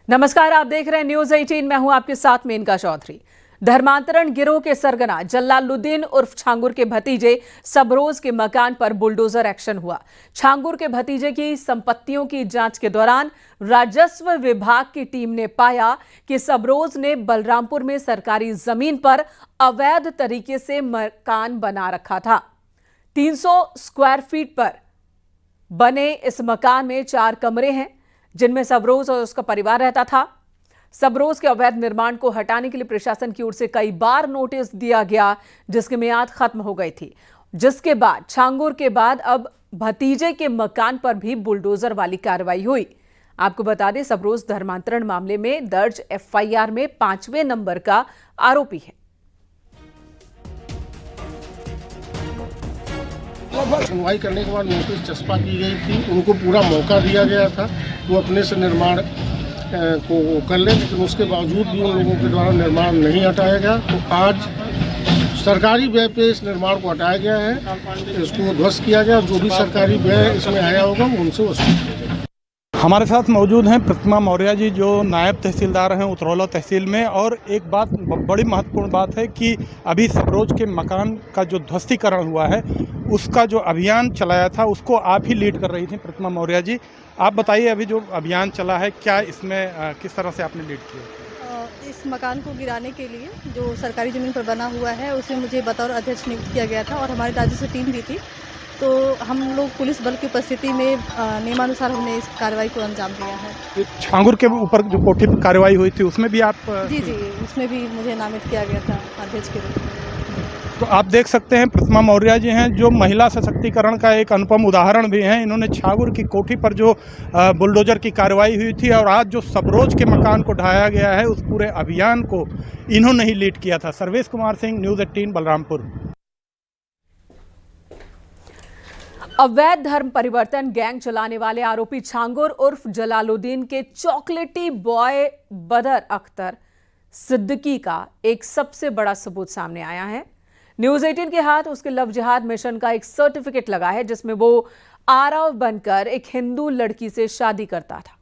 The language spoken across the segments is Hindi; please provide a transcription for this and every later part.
नमस्कार, आप देख रहे हैं न्यूज 18। मैं हूं आपके साथ मेनका चौधरी। धर्मांतरण गिरोह के सरगना जलालुद्दीन उर्फ छांगुर के भतीजे सबरोज के मकान पर बुलडोजर एक्शन हुआ। छांगुर के भतीजे की संपत्तियों की जांच के दौरान राजस्व विभाग की टीम ने पाया कि सबरोज ने बलरामपुर में सरकारी जमीन पर अवैध तरीके से मकान बना रखा था। 300 स्क्वायर फीट पर बने इस मकान में 4 कमरे हैं, जिनमें सबरोज और उसका परिवार रहता था। सबरोज के अवैध निर्माण को हटाने के लिए प्रशासन की ओर से कई बार नोटिस दिया गया, जिसकी मियाद खत्म हो गई थी। जिसके बाद छांगुर के बाद अब भतीजे के मकान पर भी बुलडोजर वाली कार्रवाई हुई। आपको बता दें, सबरोज धर्मांतरण मामले में दर्ज एफआईआर में 5वें नंबर का आरोपी है। सुनवाई करने के बाद नोटिस चस्पा की गई थी, उनको पूरा मौका दिया गया था वो अपने से निर्माण को कर लें, लेकिन उसके बावजूद भी उन लोगों के द्वारा निर्माण नहीं हटाया गया। तो आज सरकारी व्यय पे इस निर्माण को हटाया गया है, इसको ध्वस्त किया गया। जो भी सरकारी व्यय इसमें आया होगा वो उनसे वसूल किया जाएगा। हमारे साथ मौजूद हैं प्रतिमा मौर्य जी, जो नायब तहसीलदार हैं उतरौला तहसील में। और एक बात, बड़ी महत्वपूर्ण बात है कि अभी सबरोज के मकान का जो ध्वस्तीकरण हुआ है, उसका जो अभियान चलाया था उसको आप ही लीड कर रही थी प्रतिमा मौर्य जी। आप बताइए, अभी जो अभियान चला है, क्या इसमें किस तरह से आपने लीड किया? इस मकान को गिराने के लिए जो सरकारी ज़मीन पर बना हुआ है, उसे मुझे बतौर अध्यक्ष नियुक्त किया गया था और हमारी राजस्व टीम भी थी। तो हम लोग पुलिस बल की उपस्थिति में नियमानुसार हमने इस कार्रवाई को अंजाम दिया है। छांगुर के ऊपर जो कोठी पर कार्रवाई हुई थी उसमें भी आप? जी, उसमें भी मुझे नामित किया गया था अध्यक्ष के रूप में। तो आप देख सकते हैं प्रतिमा मौर्य जी हैं, जो महिला सशक्तिकरण का एक अनुपम उदाहरण भी हैं। इन्होंने छांगुर की कोठी पर जो बुलडोजर की कार्रवाई हुई थी और आज जो सबरोज के मकान को ढाया गया है, उस पूरे अभियान को इन्होंने ही लीड किया था। सर्वेश कुमार सिंह, न्यूज़ 18, बलरामपुर। अवैध धर्म परिवर्तन गैंग चलाने वाले आरोपी छांगुर उर्फ जलालुद्दीन के चॉकलेटी बॉय बदर अख्तर सिद्दीकी का एक सबसे बड़ा सबूत सामने आया है। न्यूज़ 18 के हाथ उसके लव जिहाद मिशन का एक सर्टिफिकेट लगा है, जिसमें वो आरव बनकर एक हिंदू लड़की से शादी करता था।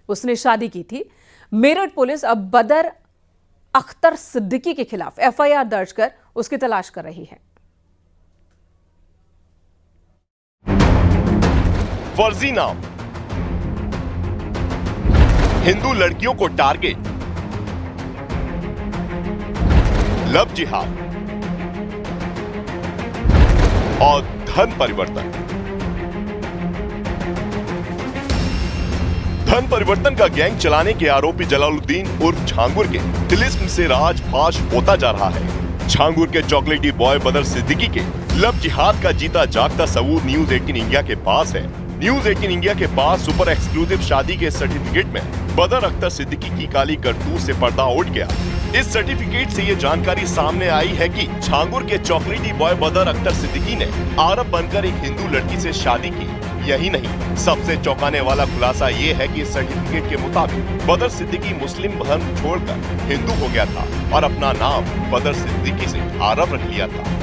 उसने शादी की थी। मेरठ पुलिस अब बदर अख्तर सिद्दीकी के खिलाफ एफआईआर दर्ज कर उसकी तलाश कर रही है। फर्जी नाम, हिंदू लड़कियों को टारगेट, लव जिहाद और धन परिवर्तन। धन परिवर्तन का गैंग चलाने के आरोपी जलालुद्दीन उर्फ छांगुर के तिलिस्म से राज फाश होता जा रहा है। छांगुर के चॉकलेटी बॉय बदर सिद्दीकी के लव जिहाद का जीता जागता सबूत न्यूज़ 18 इंडिया के पास है। न्यूज़ 18 इंडिया के पास सुपर एक्सक्लूसिव शादी के सर्टिफिकेट में बदर अख्तर सिद्दीकी की काली करतूत से पर्दा उठ गया। इस सर्टिफिकेट से ये जानकारी सामने आई है कि छांगुर के चॉकलेटी बॉय बदर अख्तर सिद्दीकी ने आरब बनकर एक हिंदू लड़की से शादी की। यही नहीं, सबसे चौंकाने वाला खुलासा ये है कि इस सर्टिफिकेट के मुताबिक बदर सिद्दीकी मुस्लिम धर्म छोड़कर हिंदू हो गया था और अपना नाम बदर सिद्दीकी से आरब रख लिया था।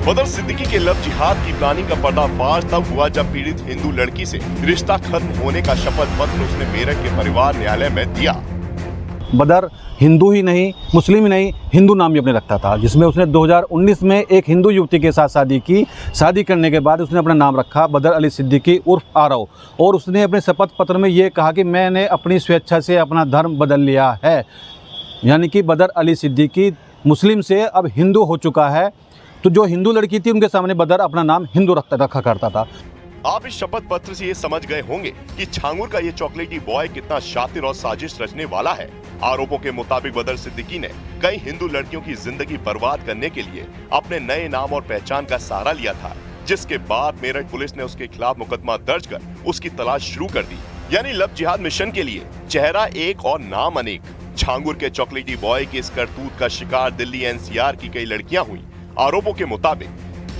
बदर सिद्दीकी के लव जिहाद की प्लानिंग का पर्दाफाश तब हुआ जब पीड़ित हिंदू लड़की से रिश्ता खत्म होने का शपथ पत्र उसने मेरठ के परिवार न्यायालय में दिया। बदर हिंदू ही नहीं, मुस्लिम ही नहीं, हिंदू नाम भी अपने रखता था, जिसमें उसने 2019 में एक हिंदू युवती के साथ शादी की। शादी करने के बाद उसने अपना नाम रखा बदर अली सिद्दीकी उर्फ आरव, और उसने अपने शपथ पत्र में ये कहा कि मैंने अपनी स्वेच्छा से अपना धर्म बदल लिया है। यानी कि बदर अली सिद्दीकी मुस्लिम से अब हिंदू हो चुका है। तो जो हिंदू लड़की थी, उनके सामने बदर अपना नाम हिंदू रखा करता था। आप इस शपथ पत्र से ये समझ गए होंगे कि छांगुर का ये चॉकलेटी बॉय कितना शातिर और साजिश रचने वाला है। आरोपों के मुताबिक बदर सिद्दीकी ने कई हिंदू लड़कियों की जिंदगी बर्बाद करने के लिए अपने नए नाम और पहचान का सहारा लिया था, जिसके बाद मेरठ पुलिस ने उसके खिलाफ मुकदमा दर्ज कर उसकी तलाश शुरू कर दी। यानी लव जिहाद मिशन के लिए चेहरा एक और नाम अनेक। छांगुर के चॉकलेटी बॉय की इस करतूत का शिकार दिल्ली एनसीआर की कई लड़कियां हुई। आरोपों के मुताबिक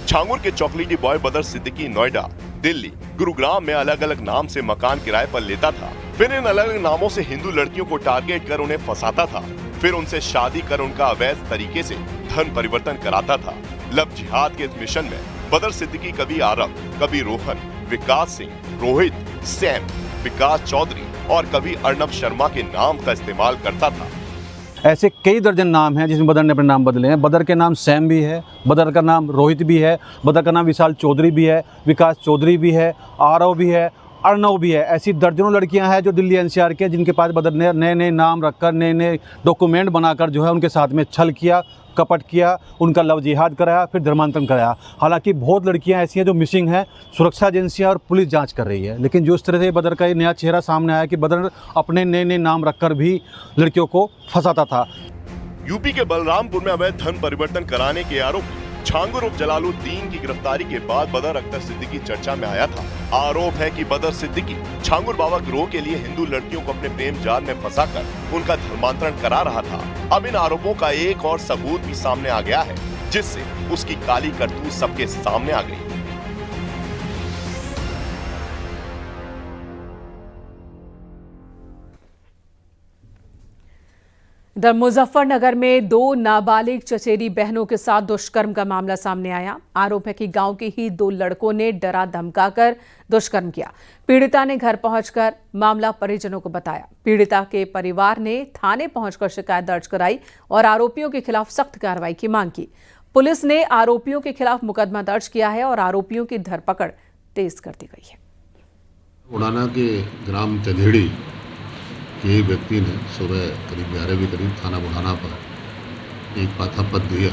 छांगुर के चॉकलेटी बॉय बदर सिद्दीकी नोएडा, दिल्ली, गुरुग्राम में अलग अलग नाम से मकान किराए पर लेता था। फिर इन अलग अलग नामों से हिंदू लड़कियों को टारगेट कर उन्हें फंसाता था। फिर उनसे शादी कर उनका अवैध तरीके से धन परिवर्तन कराता था। लव जिहाद के इस मिशन में बदर सिद्दीकी कभी आरब, कभी रोहन, विकास सिंह, रोहित, सैम, विकास चौधरी, और कभी अर्नब शर्मा के नाम का इस्तेमाल करता था। ऐसे कई दर्जन नाम हैं जिसमें बदर ने अपने नाम बदले हैं। बदर के नाम सैम भी है, बदर का नाम रोहित भी है, बदर का नाम विशाल चौधरी भी है, विकास चौधरी भी है, आरव भी है, अर्नव भी है। ऐसी दर्जनों लड़कियां हैं जो दिल्ली एनसीआर के, जिनके पास बदर ने नए नए नाम रखकर, नए नए डॉक्यूमेंट बनाकर जो है उनके साथ में छल किया, कपट किया, उनका लव जिहाद कराया, फिर धर्मांतरण कराया। हालांकि बहुत लड़कियां ऐसी हैं जो मिसिंग हैं, सुरक्षा एजेंसियां और पुलिस जांच कर रही है। लेकिन जो इस तरह से बदर का ये नया चेहरा सामने आया कि बदर अपने नए नए नाम रखकर भी लड़कियों को फंसाता था। यूपी के बलरामपुर में अवैध धन परिवर्तन कराने के आरोप छांगुर उर्फ जलालुद्दीन की गिरफ्तारी के बाद बदर अख्तर सिद्दीकी चर्चा में आया था। आरोप है कि बदर सिद्दीकी छांगुर बाबा गिरोह के लिए हिंदू लड़कियों को अपने प्रेम जाल में फंसाकर उनका धर्मांतरण करा रहा था। अब इन आरोपों का एक और सबूत भी सामने आ गया है, जिससे उसकी काली करतूत सबके सामने आ गई। इधर मुजफ्फरनगर में 2 नाबालिग चचेरी बहनों के साथ दुष्कर्म का मामला सामने आया। आरोप है कि गांव के ही 2 लड़कों ने डरा धमकाकर दुष्कर्म किया। पीड़िता ने घर पहुंचकर मामला परिजनों को बताया। पीड़िता के परिवार ने थाने पहुंचकर शिकायत दर्ज कराई और आरोपियों के खिलाफ सख्त कार्रवाई की मांग की। पुलिस ने आरोपियों के खिलाफ मुकदमा दर्ज किया है और आरोपियों की धरपकड़ तेज कर दी गई है। उड़ाना के ग्राम चंदेड़ी के एक व्यक्ति ने सुबह करीब 11 के करीब थाना बुढ़ाना पर एक पाथा पत्र दिया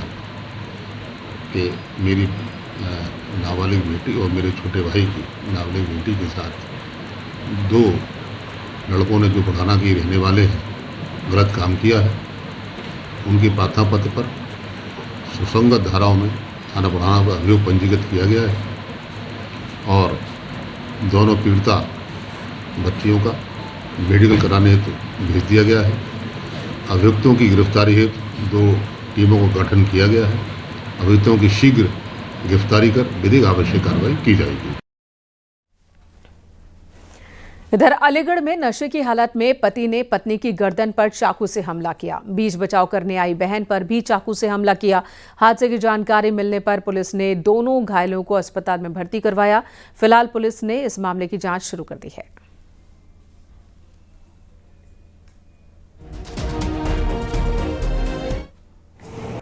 कि मेरी नाबालिग बेटी और मेरे छोटे भाई की नाबालिग बेटी के साथ 2 लड़कों ने जो बुढ़ाना के रहने वाले हैं गलत काम किया है। उनके पाथा पत्र पर सुसंगत धाराओं में थाना बुढ़ाना पर अभियोग पंजीकृत किया गया है और दोनों पीड़िता बच्चियों का मेडिकल कराने हेतु भेज दिया गया है। अभियुक्तों की गिरफ्तारी हेतु 2 टीमों को गठन किया गया है। अभियुक्तों की शीघ्र गिरफ्तारी कर विधिक आवश्यक कार्रवाई की जाएगी। इधर अलीगढ़ में नशे की हालत में पति ने पत्नी की गर्दन पर चाकू से हमला किया। बीच बचाव करने आई बहन पर भी चाकू से हमला किया। हादसे की जानकारी मिलने पर पुलिस ने दोनों घायलों को अस्पताल में भर्ती करवाया। फिलहाल पुलिस ने इस मामले की जांच शुरू कर दी है।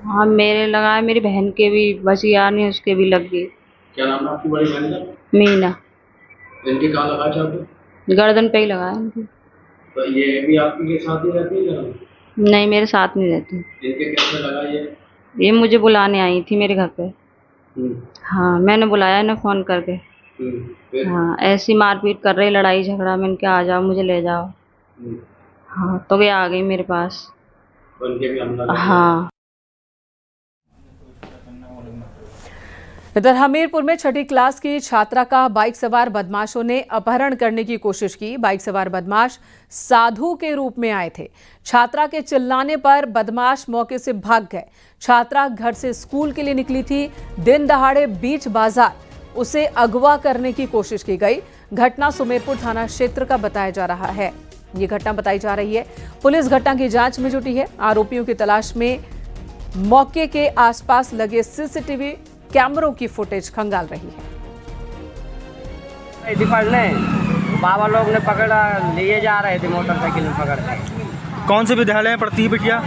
हाँ, मेरे लगा है, मेरी बहन के भी बच गया नहीं, उसके भी लग गई। क्या नाम है आपकी बड़ी बहन का? मीना। इनके कहाँ लगा चाकू? गर्दन पे ही लगा है इनकी। तो ये भी आपके साथ ही रहती है क्या? नहीं, मेरे साथ नहीं रहती। इनके कैसे लगा ये? ये मुझे बुलाने आई थी मेरे घर पे। हाँ, मैंने बुलाया ना फोन करके। हाँ, ऐसी मारपीट कर रही, लड़ाई झगड़ा। मैंने कहा आ जाओ, मुझे ले जाओ। हाँ, तो ये आ गई मेरे पास। उनके भी हमला? हाँ। इधर हमीरपुर में 6ठी क्लास की छात्रा का बाइक सवार बदमाशों ने अपहरण करने की कोशिश की। बाइक सवार बदमाश साधु के रूप में आए थे। छात्रा के चिल्लाने पर बदमाश मौके से भाग गए। छात्रा घर से स्कूल के लिए निकली थी। दिन दहाड़े बीच बाजार उसे अगवा करने की कोशिश की गई। घटना सुमेरपुर थाना क्षेत्र का बताया जा रहा है। ये घटना बताई जा रही है। पुलिस घटना की जांच में जुटी है। आरोपियों की तलाश में मौके के आसपास लगे सीसीटीवी कैमरों की फुटेज खंगाल रही है। पकड़ ले, बाबा लोग ने पकड़ा, लिए जा रहे थे मोटरसाइकिल में पकड़ के। कौन से विद्यालय में पढ़ती है बिटिया?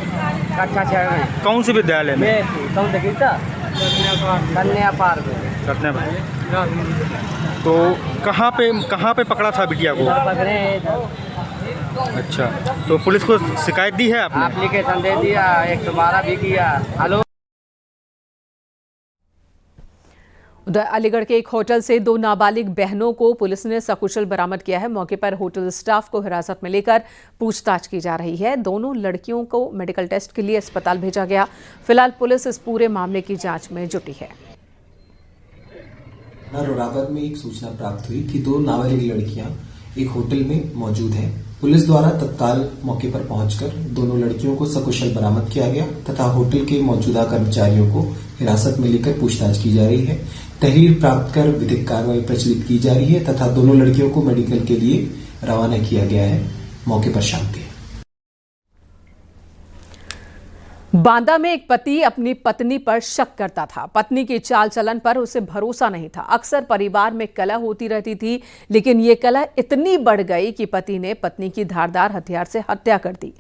कक्षा 6 में। कौन से विद्यालय में? कन्या पार्क में। तो कहाँ पे पकड़ा था बिटिया को? पकड़े। अच्छा, तो पुलिस को शिकायत दी है आपने? एप्लीकेशन दे दिया, 112 भी किया। हेलो। उधर अलीगढ़ के एक होटल से 2 नाबालिग बहनों को पुलिस ने सकुशल बरामद किया है। मौके पर होटल स्टाफ को हिरासत में लेकर पूछताछ की जा रही है। दोनों लड़कियों को मेडिकल टेस्ट के लिए अस्पताल भेजा गया। फिलहाल पुलिस इस पूरे मामले की जांच में जुटी है। रोरावत में एक सूचना प्राप्त हुई कि 2 नाबालिग लड़कियां एक होटल में मौजूद हैं। पुलिस द्वारा तत्काल मौके पर पहुंचकर दोनों लड़कियों को सकुशल बरामद किया गया तथा होटल के मौजूदा कर्मचारियों को हिरासत में लेकर पूछताछ की जा रही है। तहरीर प्राप्त कर विधिक कार्रवाई प्रचलित की जा रही है तथा दोनों लड़कियों को मेडिकल के लिए रवाना किया गया है। मौके पर शांति है। बांदा में एक पति अपनी पत्नी पर शक करता था। पत्नी के चाल चलन पर उसे भरोसा नहीं था। अक्सर परिवार में कलह होती रहती थी, लेकिन ये कलह इतनी बढ़ गई कि पति ने पत्नी की धारदार हथियार से हत्या कर दी।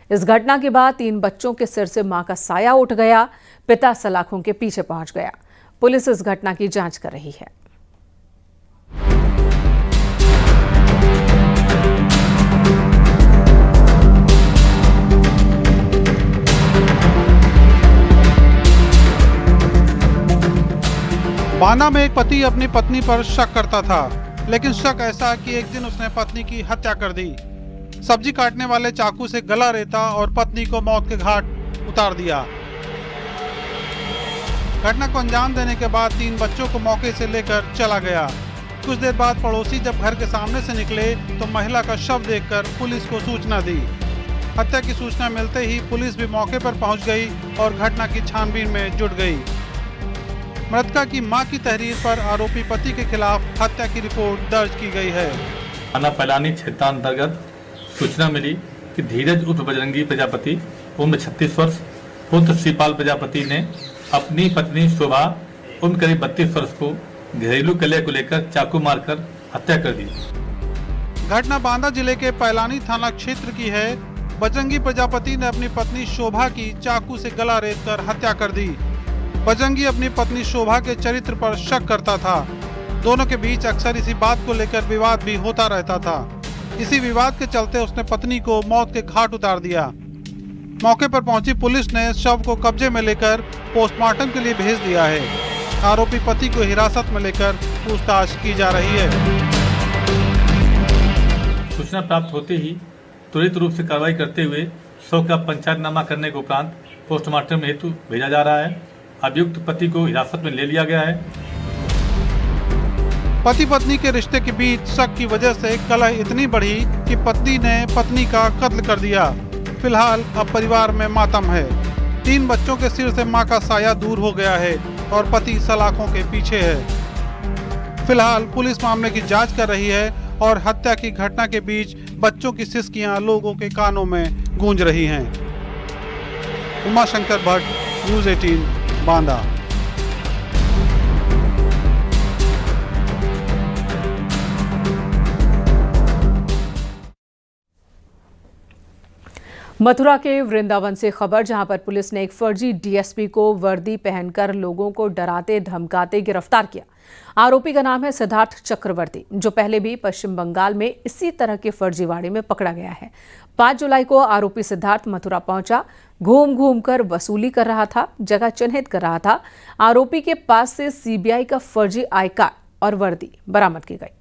इस घटना के बाद 3 बच्चों के सिर से मां का साया उठ गया। पिता सलाखों के पीछे पहुंच गया। पुलिस इस घटना की जांच कर रही है। बांदा में एक पति अपनी पत्नी पर शक करता था, लेकिन शक ऐसा कि एक दिन उसने पत्नी की हत्या कर दी। सब्जी काटने वाले चाकू से गला रेता और पत्नी को मौत के घाट उतार दिया। घटना को अंजाम देने के बाद 3 बच्चों को मौके से लेकर चला गया। कुछ देर बाद पड़ोसी जब घर के सामने से निकले तो महिला का शव देखकर पुलिस को सूचना दी। हत्या की सूचना मिलते ही पुलिस भी मौके पर पहुंच गई और घटना की छानबीन में जुट गई। मृतका की मां की तहरीर पर आरोपी पति के खिलाफ हत्या की रिपोर्ट दर्ज की गई है। थाना पैलानी क्षेत्रांतर्गत सूचना मिली कि धीरज उर्फ बजरंगी प्रजापति उम्र 36 वर्ष पुत्र श्रीपाल प्रजापति ने अपनी पत्नी शोभा उम्र करीब 32 वर्ष को घरेलू कलह को लेकर चाकू मारकर हत्या कर दी। घटना बांदा जिले के पैलानी थाना क्षेत्र की है। बजरंगी प्रजापति ने अपनी पत्नी शोभा की चाकू से गला रेतकर हत्या कर दी। बजरंगी अपनी पत्नी शोभा के चरित्र पर शक करता था। दोनों के बीच अक्सर इसी बात को लेकर विवाद भी होता रहता था। इसी विवाद के चलते उसने पत्नी को मौत के घाट उतार दिया। मौके पर पहुंची पुलिस ने शव को कब्जे में लेकर पोस्टमार्टम के लिए भेज दिया है। आरोपी पति को हिरासत में लेकर पूछताछ की जा रही है। सूचना प्राप्त होते ही त्वरित रूप से कार्रवाई करते हुए शव का पंचायतनामा करने के उपरांत पोस्टमार्टम हेतु भेजा जा रहा है। अभियुक्त पति को हिरासत में ले लिया गया है। पति पत्नी के रिश्ते के बीच शक की वजह से कलह इतनी बढ़ी कि पत्नी ने पत्नी का कत्ल कर दिया। फिलहाल अब परिवार में मातम है। 3 बच्चों के सिर से मां का साया दूर हो गया है और पति सलाखों के पीछे है। फिलहाल पुलिस मामले की जांच कर रही है और हत्या की घटना के बीच बच्चों की सिसकियां लोगों के कानों में गूंज रही हैं। उमाशंकर भट्ट, न्यूज़ 18 बांदा। मथुरा के वृंदावन से खबर, जहां पर पुलिस ने एक फर्जी डीएसपी को वर्दी पहनकर लोगों को डराते धमकाते गिरफ्तार किया। आरोपी का नाम है सिद्धार्थ चक्रवर्ती, जो पहले भी पश्चिम बंगाल में इसी तरह के फर्जीवाड़े में पकड़ा गया है। 5 जुलाई को आरोपी सिद्धार्थ मथुरा पहुंचा। घूम घूम कर वसूली कर रहा था, जगह चिन्हित कर रहा था। आरोपी के पास से सीबीआई का फर्जी आई कार्ड और वर्दी बरामद की गई।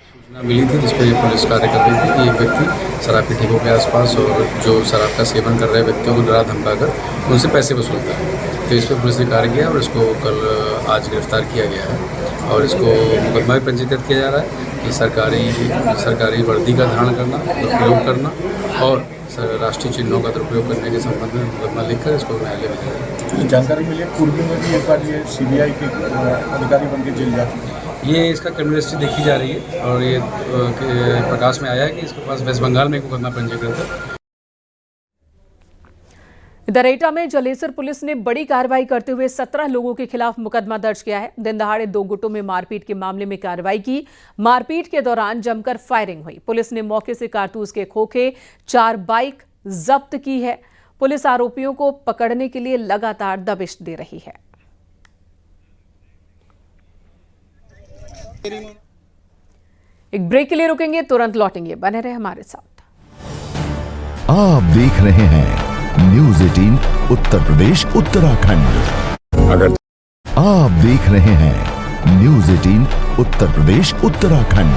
सूचना मिली थी जिस पर पुलिस कार्य कर रही थी कि एक व्यक्ति शराब की ठेकों के आसपास और जो शराब का सेवन कर रहे व्यक्तियों को डरा धमकाकर उनसे पैसे वसूलता है। तो इस पर पुलिस ने कार्य किया और इसको आज गिरफ्तार किया गया है और इसको मुकदमा भी पंजीकृत किया जा रहा है कि सरकारी वर्दी का धारण करना, दुरुपयोग करना और राष्ट्रीय चिन्हों का दुरुपयोग करने के संबंध में मुकदमा लिखकर इसको न्यायालय में भेजा। जानकारी मिली पूर्व में भी एक बार ये सीबीआई के अधिकारी बन के जेल जाते हैं। ये इसका क्रिमिनल हिस्ट्री देखी जा रही है और ये प्रकाश में आया है कि इसके पास वेस्ट बंगाल में एक मुकदमा पंजीकृत है। दरेटा में जलेसर पुलिस ने बड़ी कार्रवाई करते हुए 17 लोगों के खिलाफ मुकदमा दर्ज किया है। दिन दहाड़े 2 गुटों में मारपीट के मामले में कार्रवाई की। मारपीट के दौरान जमकर फायरिंग हुई। पुलिस ने मौके से कारतूस के खोखे, 4 बाइक जब्त की है। पुलिस आरोपियों को पकड़ने के लिए लगातार दबिश दे रही है। एक ब्रेक के लिए रुकेंगे, तुरंत लौटेंगे, बने रहे हमारे साथ। आप देख रहे हैं न्यूज़ 18 उत्तर प्रदेश उत्तराखंड। आप देख रहे हैं न्यूज़ 18 उत्तर प्रदेश उत्तराखंड।